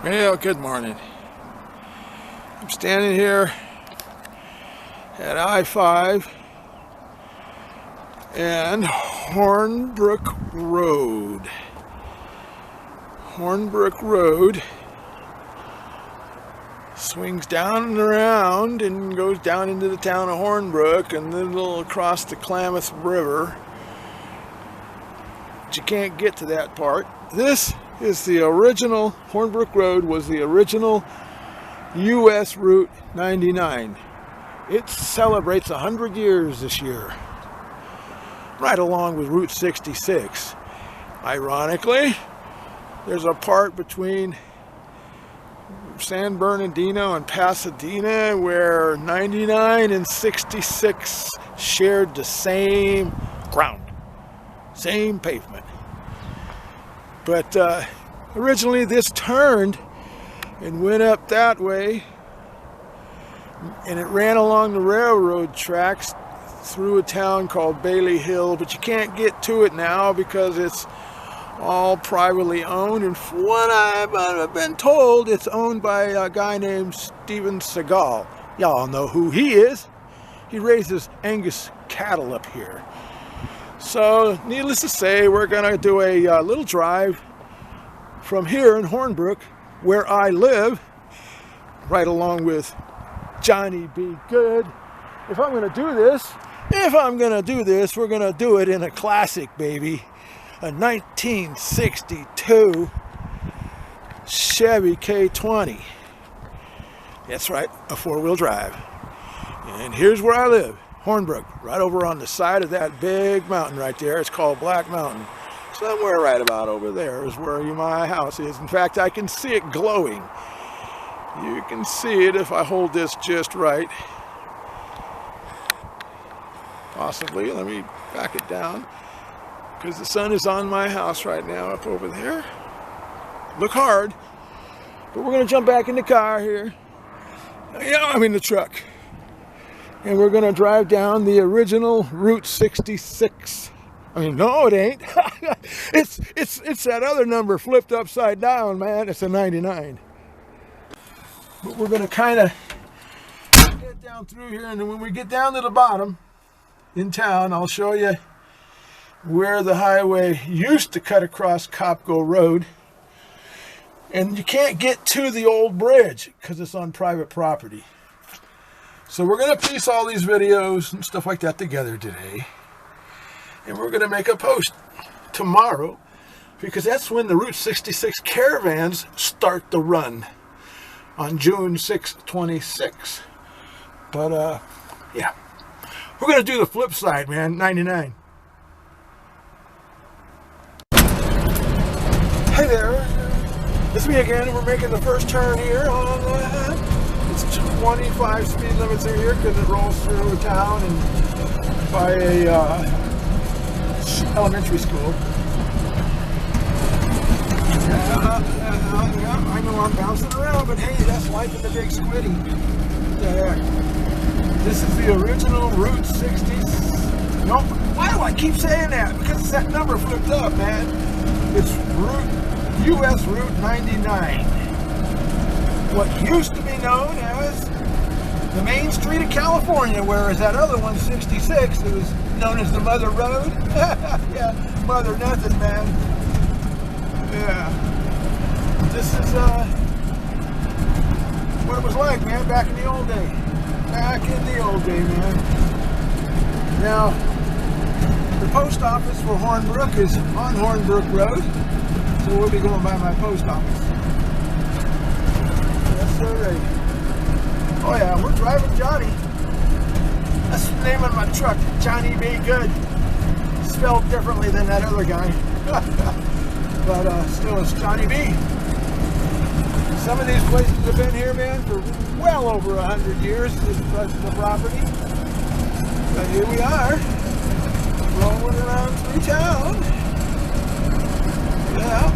Well, good morning. I'm standing here at I-5 and Hornbrook Road. Hornbrook Road swings down and around and goes down into the town of Hornbrook and then across the Klamath River. But you can't get to that part. This is the original. Hornbrook Road was the original U.S. Route 99. It celebrates 100 years this year, right along with Route 66. Ironically, there's a part between San Bernardino and Pasadena where 99 and 66 shared the same ground, same pavement. But originally this turned and went up that way, and it ran along the railroad tracks through a town called Bailey Hill, but you can't get to it now because it's all privately owned, and from what I've been told, it's owned by a guy named Steven Seagal. Y'all know who he is. He raises Angus cattle up here. So, needless to say, we're going to do a little drive from here in Hornbrook, where I live, right along with Johnny B. Good. If I'm going to do this, we're going to do it in a classic, baby. A 1962 Chevy K20. That's right, a four-wheel drive. And here's where I live. Hornbrook, right over on the side of that big mountain right there. It's called Black Mountain. Somewhere right about over there is where my house is. In fact, I can see it glowing. You can see it if I hold this just right. Possibly. Let me back it down, because the sun is on my house right now up over there. Look hard. But we're going to jump back in the car here. Yeah, I'm in the truck. And we're going to drive down the original Route 66. I mean, no, it ain't. It's that other number flipped upside down, man. It's a 99. But we're going to kind of get down through here, and then when we get down to the bottom in town, I'll show you where the highway used to cut across Copco Road. And you can't get to the old bridge because it's on private property. So we're going to piece all these videos and stuff like that together today. And we're going to make a post tomorrow, because that's when the Route 66 caravans start the run on June 6, 26. But, yeah. We're going to do the flip side, man, 99. Hey there. It's me again. We're making the first turn here on it's 25 speed limits in here because it rolls through a town and by a elementary school. Yeah, I know I'm bouncing around, but hey, that's life in the big squiddy. What the heck? This is the original Route 60. No, why do I keep saying that? Because it's that number flipped up, man. It's U.S. Route 99. What used to be known as the Main Street of California, whereas that other one, 66, it was known as the Mother Road. Yeah, Mother nothing, man. Yeah. This is what it was like, man, back in the old day. Back in the old day, man. Now, the post office for Hornbrook is on Hornbrook Road, so we'll be going by my post office. Yes, sir. Oh yeah, we're driving Johnny. That's the name of my truck, Johnny B. Good. Spelled differently than that other guy. But still, it's Johnny B. Some of these places have been here, man, for well over 100 years, this the property. But here we are, rolling around through town. Yeah.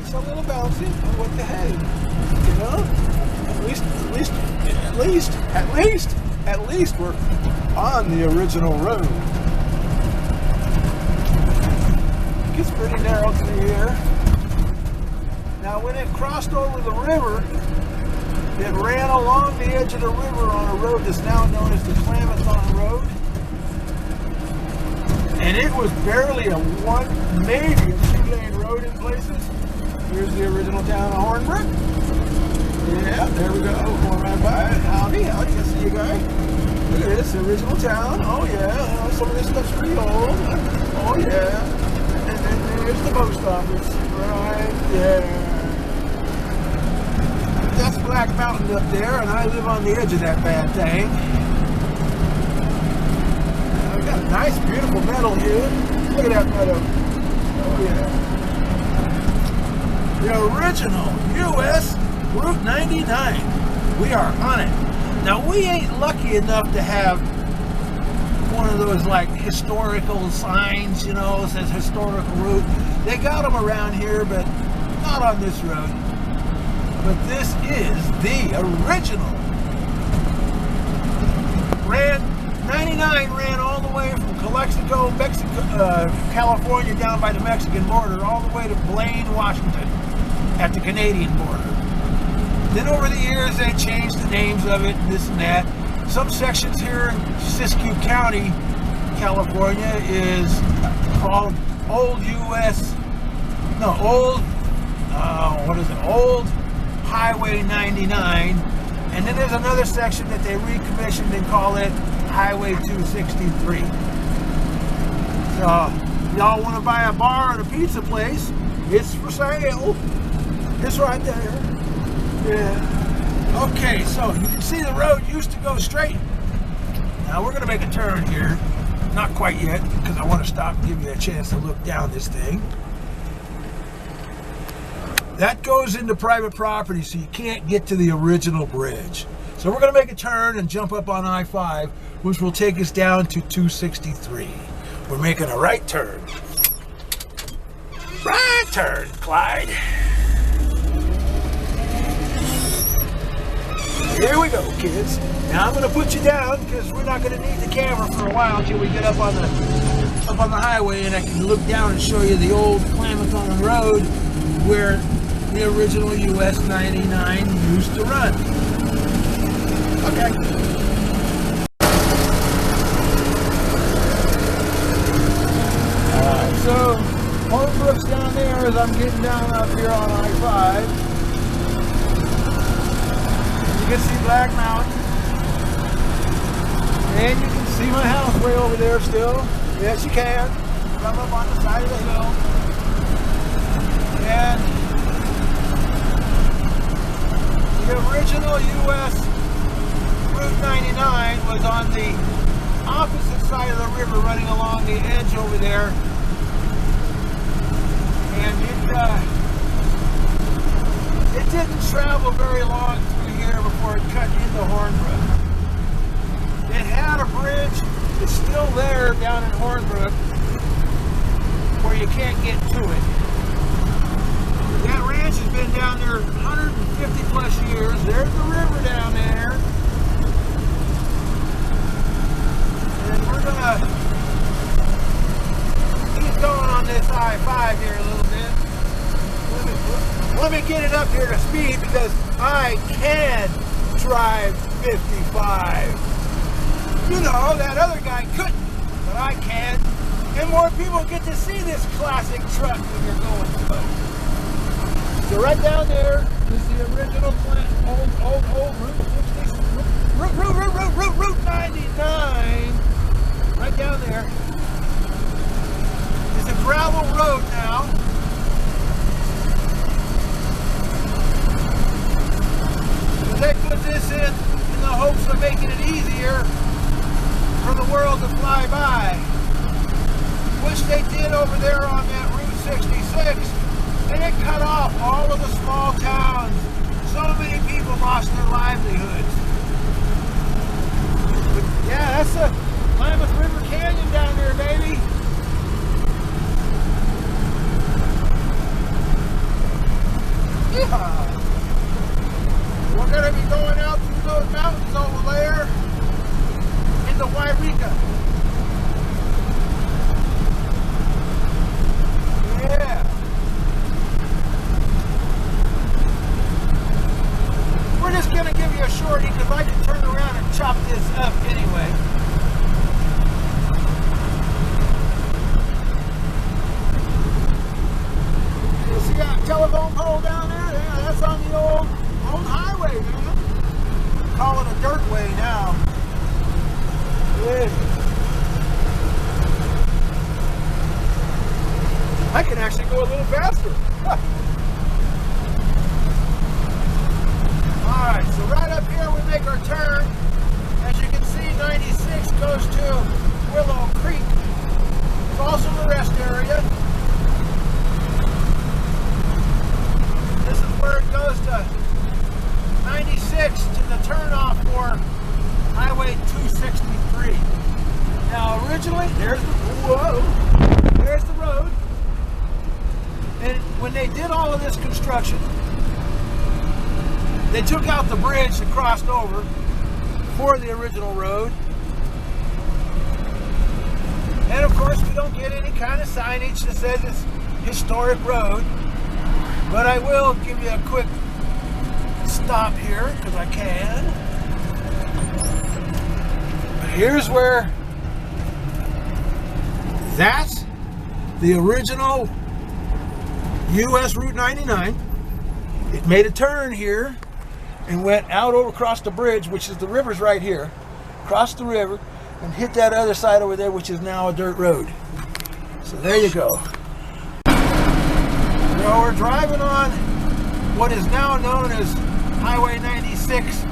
It's a little bouncy, but what the heck? You know? At least we're on the original road. It gets pretty narrow through here. Now when it crossed over the river, it ran along the edge of the river on a road that's now known as the Klamathon Road. And it was barely a one, maybe a two-lane road in places. Here's the original town of Hornbrook. Yeah, there we go. Going right by it. Howdy, howdy. I see you guys. Look at this, the original town. Oh yeah, oh, some of this stuff's pretty old. Oh yeah. And then there's the post office. Right there. That's Black Mountain up there, and I live on the edge of that bad thing. I've got a nice, beautiful meadow here. Look at that meadow. Oh yeah. The original U.S. Route 99. We are on it. Now, we ain't lucky enough to have one of those like historical signs, you know, says historical route. They got them around here, but not on this road. But this is the original. 99 ran all the way from Calexico, California, down by the Mexican border, all the way to Blaine, Washington, at the Canadian border. Then over the years, they changed the names of it, this and that. Some sections here in Siskiyou County, California, is called Old Highway 99, and then there's another section that they recommissioned and call it Highway 263. So, y'all want to buy a bar at a pizza place, it's for sale. It's right there. Yeah. Okay, so you can see the road used to go straight. Now we're going to make a turn here. Not quite yet, because I want to stop and give you a chance to look down this thing. That goes into private property, so you can't get to the original bridge. So we're going to make a turn and jump up on I-5, which will take us down to 263. We're making a right turn. Right turn, Clyde. Here we go, kids. Now I'm going to put you down because we're not going to need the camera for a while until we get up on the highway, and I can look down and show you the old Klamathon Road where the original US 99 used to run. Okay. Alright, so Hornbrook's down there as I'm getting down up here on I-5. You can see Black Mountain. And you can see my house way over there still. Yes, you can. I'm up on the side of the hill. And the original U.S. Route 99 was on the opposite side of the river, running along the edge over there. And it didn't travel very long through here before it cut into Hornbrook. It had a bridge. It's still there down in Hornbrook where you can't get to it. That ranch has been down there 150 plus years. There's the river down there. And we're gonna keep going on this I-5 here a little bit. Let me get it up here to speed because I can drive 55. You know, that other guy couldn't, but I can. And more people get to see this classic truck when you're going slow. So right down there is the original old Route 99. Right down there is a gravel road now. So they put this in the hopes of making it easier for the world to fly by, which they did over there on that Route 66. And it cut off all of the small towns. So many people lost their livelihoods. But yeah, that's the Klamath River Canyon down there, baby. Yeah. We're going to be going out through those mountains over there into Wairika. Yeah. can actually go a little faster. Alright, so right up here we make our turn. As you can see, 96 goes to Willow Creek. It's also the rest area. This is where it goes to 96 to the turnoff for Highway 263. Now originally, there's the road. And when they did all of this construction, they took out the bridge that crossed over for the original road. And of course we don't get any kind of signage that says it's historic road. But I will give you a quick stop here because I can. But here's where that's the original US Route 99. It made a turn here and went out over across the bridge, which is the river's right here, crossed the river and hit that other side over there, which is now a dirt road. So there you go. So we're driving on what is now known as Highway 96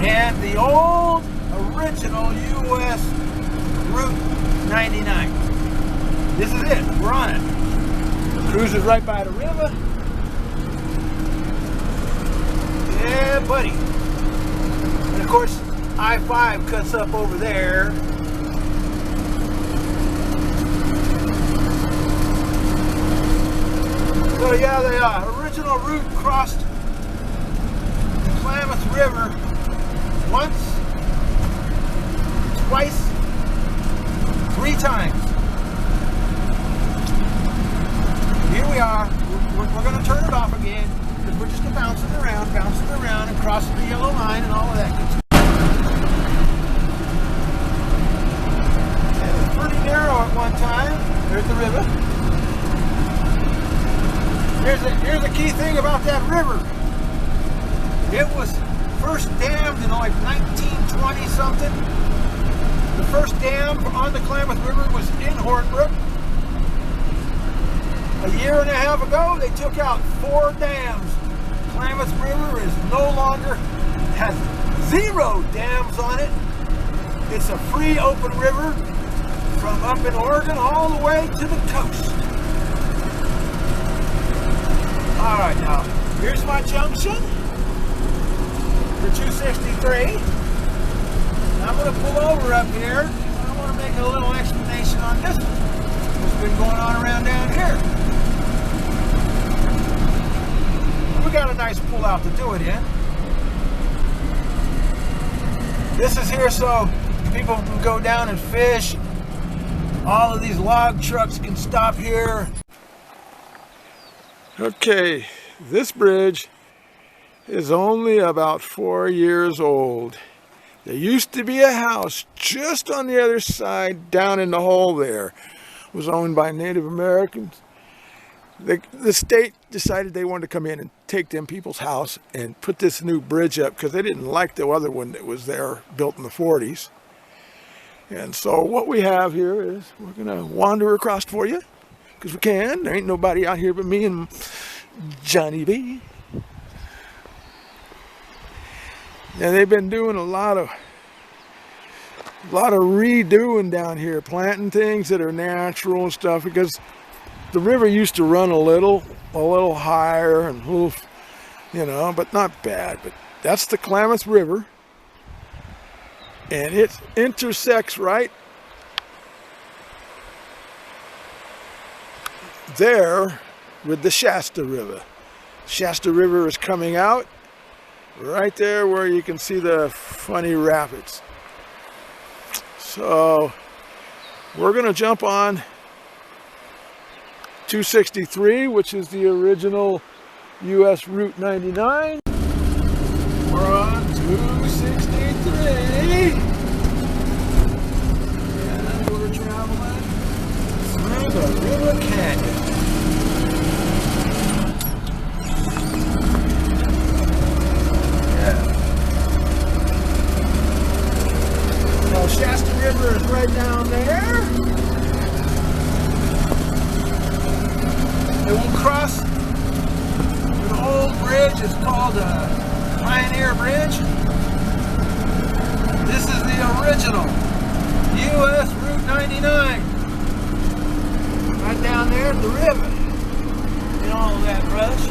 and the old original US Route 99. This is it. We're on it. The cruise is right by the river. Yeah, buddy. And of course, I-5 cuts up over there. So yeah, the original route crossed the Klamath River once, twice, 3 times. Here we are. We're going to turn it off again because we're just bouncing around and crossing the yellow line and all of that good stuff. It was pretty narrow at one time. There's the river. Here's a key thing about that river. It was first dammed in like 1920 something. The first dam on the Klamath River was in Hornbrook. A year and a half ago, they took out 4 dams. Klamath River is no longer, has 0 dams on it. It's a free open river from up in Oregon all the way to the coast. All right, now, here's my junction for 263. I'm going to pull over up here. I want to make a little explanation on this one. What's been going on around down here? We got a nice pull out to do it in. This is here so people can go down and fish. All of these log trucks can stop here. Okay, this bridge is only about 4 years old. There used to be a house just on the other side, down in the hole there. It was owned by Native Americans. The state decided they wanted to come in and take them people's house and put this new bridge up because they didn't like the other one that was there, built in the 40s. And so what we have here is we're going to wander across for you because we can. There ain't nobody out here but me and Johnny B. And they've been doing a lot of redoing down here, planting things that are natural and stuff, because the river used to run a little higher and a little, you know, but not bad. But that's the Klamath River, and it intersects right there with the Shasta River. Shasta River is coming out right there where you can see the funny rapids. So we're going to jump on 263, which is the original US Route 99. We're on 263. And we're traveling through the River Canyon. Shasta River is right down there. And we'll cross an old bridge. It's called Pioneer Bridge. This is the original U.S. Route 99. Right down there at the river. In all of that brush.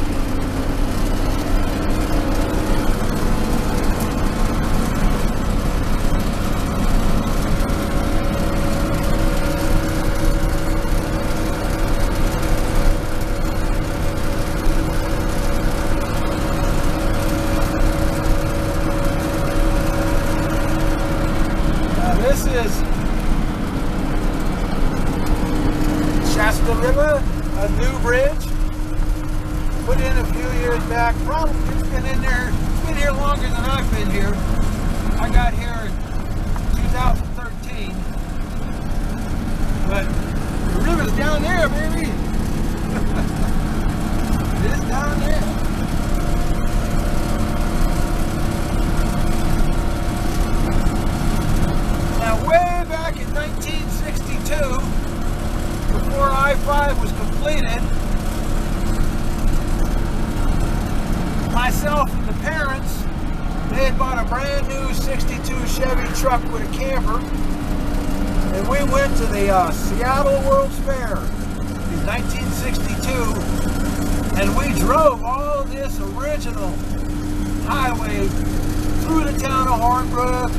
This is Shasta River, a new bridge, put in a few years back. Probably it's been in there, it's been here longer than I've been here. I got here in 2013, but the river's down there, baby. It is down there. Now, way back in 1962, before I-5 was completed, myself and the parents, they had bought a brand new 62 Chevy truck with a camper, and we went to the Seattle World's Fair in 1962, and we drove all this original highway through the town of Hornbrook,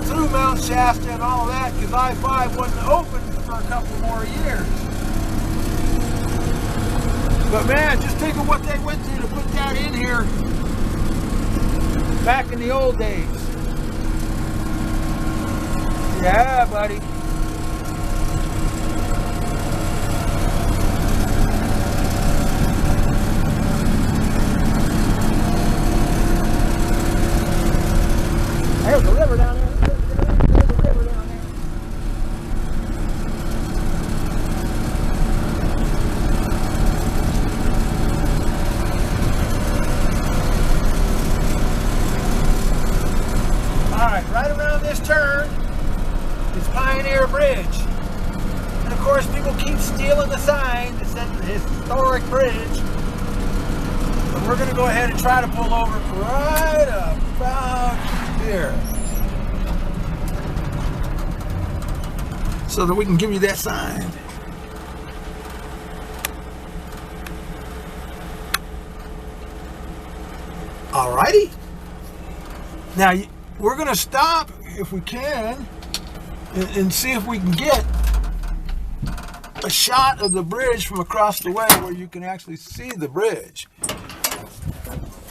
through Mount Shasta and all that, because I-5 wasn't open for a couple more years. But man, just think of what they went through to put that in here back in the old days. Yeah, buddy. There's the river down there. There's the river down there. Alright, right around this turn is Pioneer Bridge. And of course people keep stealing the sign that said historic bridge. But we're going to go ahead and try to pull over right about here, so that we can give you that sign. Alrighty. Now we're going to stop if we can and see if we can get a shot of the bridge from across the way where you can actually see the bridge.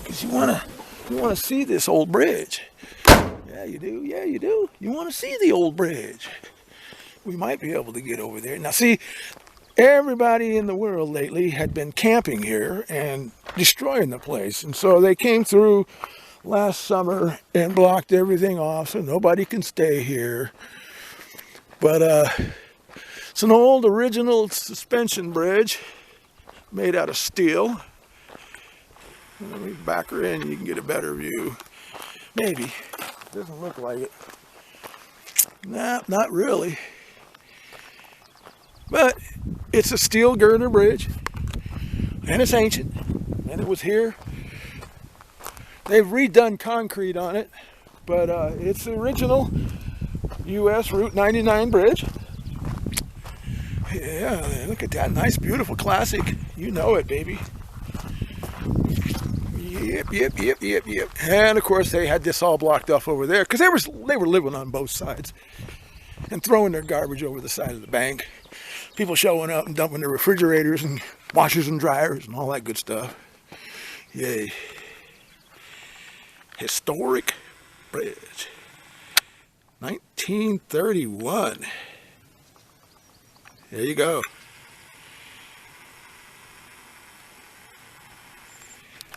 Because you want to see this old bridge. Yeah, you do. Yeah, you do. You want to see the old bridge. We might be able to get over there. Now, see, everybody in the world lately had been camping here and destroying the place. And so they came through last summer and blocked everything off so nobody can stay here. But it's an old original suspension bridge made out of steel. Let me back her in, you can get a better view. Maybe. Doesn't look like it. Nah, not really. But it's a steel girder bridge, and it's ancient, and it was here. They've redone concrete on it, but it's the original U.S. Route 99 bridge. Yeah, look at that nice, beautiful classic. You know it, baby. Yep. And of course they had this all blocked off over there because they were living on both sides and throwing their garbage over the side of the bank. People showing up and dumping their refrigerators and washers and dryers and all that good stuff. Yay. Historic bridge. 1931. There you go.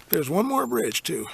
There's one more bridge too.